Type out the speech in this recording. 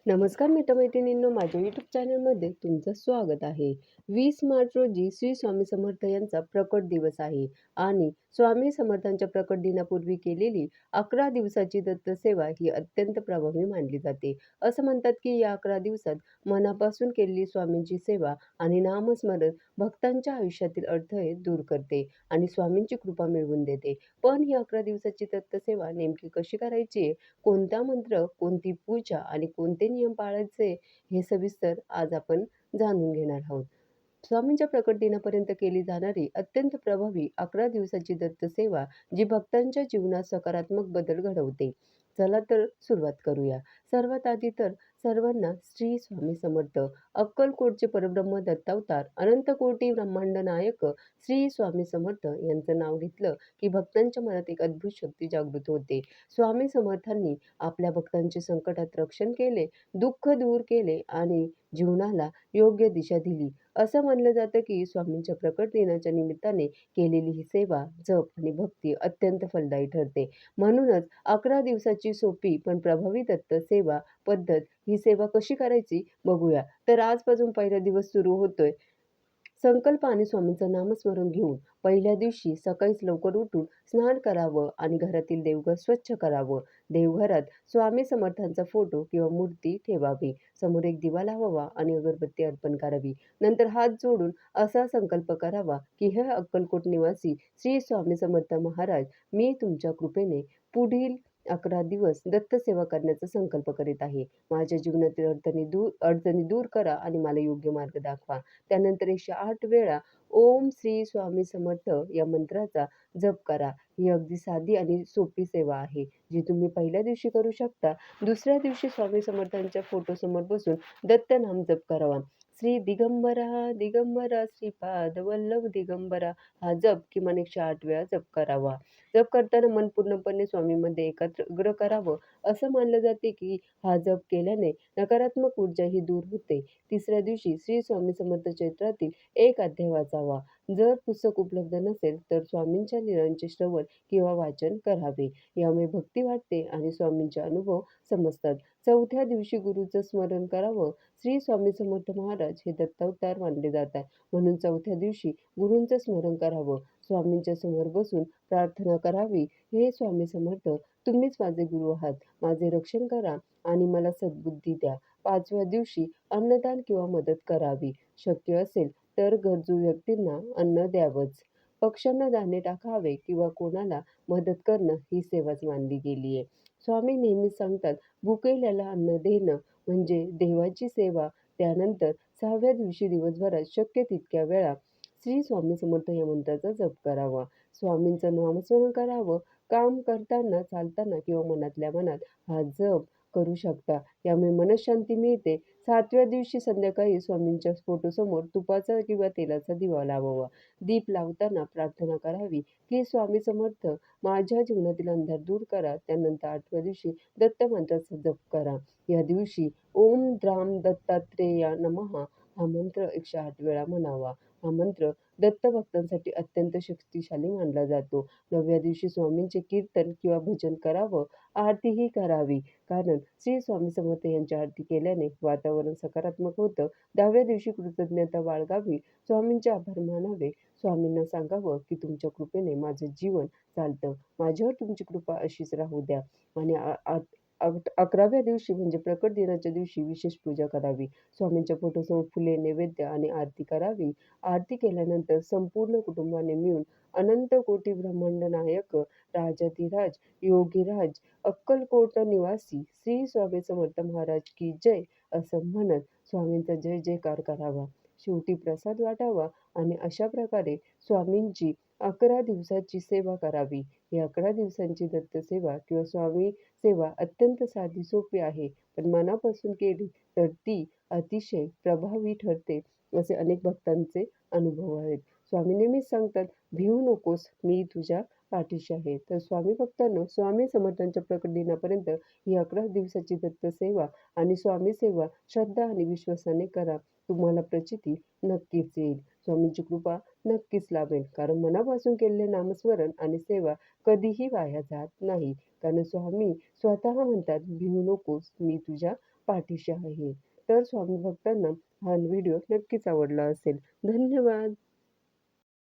नमस्कार मित्रमैत्रिणींनो, माझ्या यूट्यूब चॅनलमध्ये तुमचं स्वागत आहे. 20 मार्च रोजी श्री स्वामी समर्थ यांचा प्रकट दिवस आहे आणि स्वामी समर्थांच्या प्रकट दिनापूर्वी केलेली 11 दिवसाची दत्तसेवा ही अत्यंत प्रभावी मानली जाते. असं म्हणतात की या 11 दिवसात मनापासून केलेली स्वामींची सेवा आणि नामस्मरण भक्तांच्या आयुष्यातील अडथळे दूर करते आणि स्वामींची कृपा मिळवून देते. पण ही 11 दिवसाची दत्तसेवा नेमकी कशी करायची, कोणता मंत्र, कोणती पूजा आणि कोणते नियम पाळायचे हे सविस्तर आज आपण जाणून घेणार आहोत. स्वामींच्या प्रकट दिनापर्यंत केली जाणारी अत्यंत प्रभावी 11 दिवसाची दत्तसेवा जी भक्तांच्या जीवनात सकारात्मक बदल घडवते. चला तर सुरुवात करूया. सर्वात आधी तर सर्वांना श्री स्वामी समर्थ. अक्कलकोटचे परब्रह्म दत्तावतार अनंत कोटी ब्रह्मांड नायक श्री स्वामी समर्थ यांचं नाव घेतलं की भक्तांच्या मनात एक अद्भुत शक्ती जागृत होते. स्वामी समर्थांनी आपल्या भक्तांचे संकटात रक्षण केले, दुःख दूर केले आणि जीवनाला योग्य दिशा दिली. असं मानलं जातं की स्वामींच्या प्रकट दिनाच्या निमित्ताने केलेली ही सेवा, जप आणि भक्ती अत्यंत फलदायी ठरते. म्हणूनच 11 दिवसाची सोपी पण प्रभावी दत्त सेवा पद्धत, ही सेवा कशी करायची बघूया. तर आजपासून पहिला दिवस सुरू होतोय. संकल्प आणि स्वामींचं नामस्मरण घेऊन पहिल्या दिवशी सकाळीच लवकर उठून स्नान करावं आणि घरातील देवघर स्वच्छ करावं. देवघरात स्वामी समर्थांचा फोटो किंवा मूर्ती ठेवावी. समोर एक दिवा लावावा आणि अगरबत्ती अर्पण करावी. नंतर हात जोडून असा संकल्प करावा की हे अक्कलकोट निवासी श्री स्वामी समर्थ महाराज, मी तुमच्या कृपेने पुढील 11 दिवस दत्तसेवा करण्याचा संकल्प करीत आहे. माझ्या जीवनातील अडचणी दूर करा आणि मला योग्य मार्ग दाखवा. त्यानंतर 108 वेळा ओम श्री स्वामी समर्थ या मंत्राचा जप करा. ही अगदी साधी आणि सोपी सेवा आहे, जी तुम्ही पहिल्या दिवशी करू शकता. दुसऱ्या दिवशी स्वामी समर्थांच्या फोटोसमोर बसून दत्तनाम जप करावा. श्री दिगंबरा दिगंबरा श्रीपाद वल्लभ दिगंबरा हा जप किमान 108 वेळा जप करावा. जप करताना मन पूर्णपणे स्वामीमध्ये एकाग्र करावं. असं मानलं जाते की हा जप केल्याने नकारात्मक ऊर्जा ही दूर होते. तिसऱ्या दिवशी श्री स्वामी समर्थ चरित्रातील एक अध्याय वाचावा. जर पुस्तक उपलब्ध नसेल तर स्वामींच्या लीलांचे श्रवण किंवा वाचन करावे. यामुळे भक्ती वाढते आणि स्वामींचे अनुभव समजतात. चौथ्या दिवशी गुरूचं स्मरण करावं. श्री स्वामी समर्थ महाराज हे दत्तावतार मानले जातात, म्हणून चौथ्या दिवशी गुरूंचं स्मरण करावं. स्वामींच्या समोर बसून प्रार्थना करावी. हे स्वामी समर्थ, तुम्हीच माझे गुरु आहात. माझे रक्षण करा आणि मला सद्बुद्धी द्या. पाचव्या दिवशी अन्नदान किंवा मदत करावी. शक्य असेल तर गरजू व्यक्तींना अन्न द्यावंच. पक्ष्यांना दाणे टाकावे किंवा कोणाला मदत करणं ही सेवाच मानली गेली आहे. स्वामी नेहमीच सांगतात, भुकेल्याला अन्न देणं म्हणजे देवाची सेवा. त्यानंतर 6व्या दिवशी दिवसभरात शक्य तितक्या वेळा श्री स्वामी समर्थ या मंत्राचा जप करावा. स्वामींचं नामस्मरण करावं. काम करताना, चालताना किंवा मनातल्या मनात हा जप करू शकता. यामुळे मनःशांती मिळते. 7व्या दिवशी संध्याकाळी स्वामींच्या फोटोसमोर तुपाचा किंवा तेलाचा दिवा लावावा. दीप लावताना प्रार्थना करावी की स्वामी समर्थ, माझ्या जीवनातील अंधार दूर करा. त्यानंतर 8व्या दिवशी दत्त मंत्राचा जप करा. या दिवशी ओम द्राम दत्तात्रेया नमः हा मंत्र 108 वेळा म्हणावा. हा मंत्र दत्त भक्तांसाठी अत्यंत शक्तिशाली मानला जातो. 9व्या दिवशी स्वामींचे कीर्तन किंवा भजन करावं. आरतीही करावी, कारण श्री स्वामी समर्थ यांची आरती केल्याने वातावरण सकारात्मक होतं. 10व्या दिवशी कृतज्ञता बाळगावी. स्वामींचे आभार मानावे. स्वामींना सांगावं की तुमच्या कृपेने माझं जीवन चालतं. माझ्यावर तुमची कृपा अशीच राहू द्या. आणि 11व्या दिवशी म्हणजे प्रकट दिनाच्या दिवशी विशेष पूजा करावी. स्वामींच्या फोटोसमोर फुले, नैवेद्य आणि आरती करावी. आरती केल्यानंतर संपूर्ण कुटुंबाने मिळून अनंत कोटी ब्रह्मांड नायक राजाधिराज योगीराज अक्कलकोट निवासी श्री स्वामी समर्थ महाराज की जय असं म्हणत स्वामींचा जय जयकार करावा. शेवटी प्रसाद वाटावा आणि अशा प्रकारे स्वामींची 11 दिवसाची सेवा करावी. ही 11 दिवसांची दत्तसेवा किंवा स्वामी सेवा अत्यंत साधी सोपी आहे, पण मनापासून केली तर ती अतिशय प्रभावी ठरते, असे अनेक भक्तांचे अनुभव आहेत. स्वामी नेहमीच सांगतात, भिवू नकोस, मी तुझ्या पाठीशी आहे. तर स्वामी भक्तांनो, स्वामी समर्थांच्या प्रकट दिनापर्यंत ही 11 दिवसाची दत्तसेवा आणि स्वामी सेवा श्रद्धा आणि विश्वासाने करा. तुम्हाला प्रचिती नक्कीच येईल. स्वामींची कृपा नक्कीच लाभेल, कारण मनापासून केलेले नामस्मरण आणि सेवा कधीही वाया जात नाही. कारण स्वामी स्वतः म्हणतात, भिवू नकोस, मी तुझ्या पाठीशी आहे. तर स्वामी भक्तांना हा व्हिडिओ नक्कीच आवडला असेल. धन्यवाद.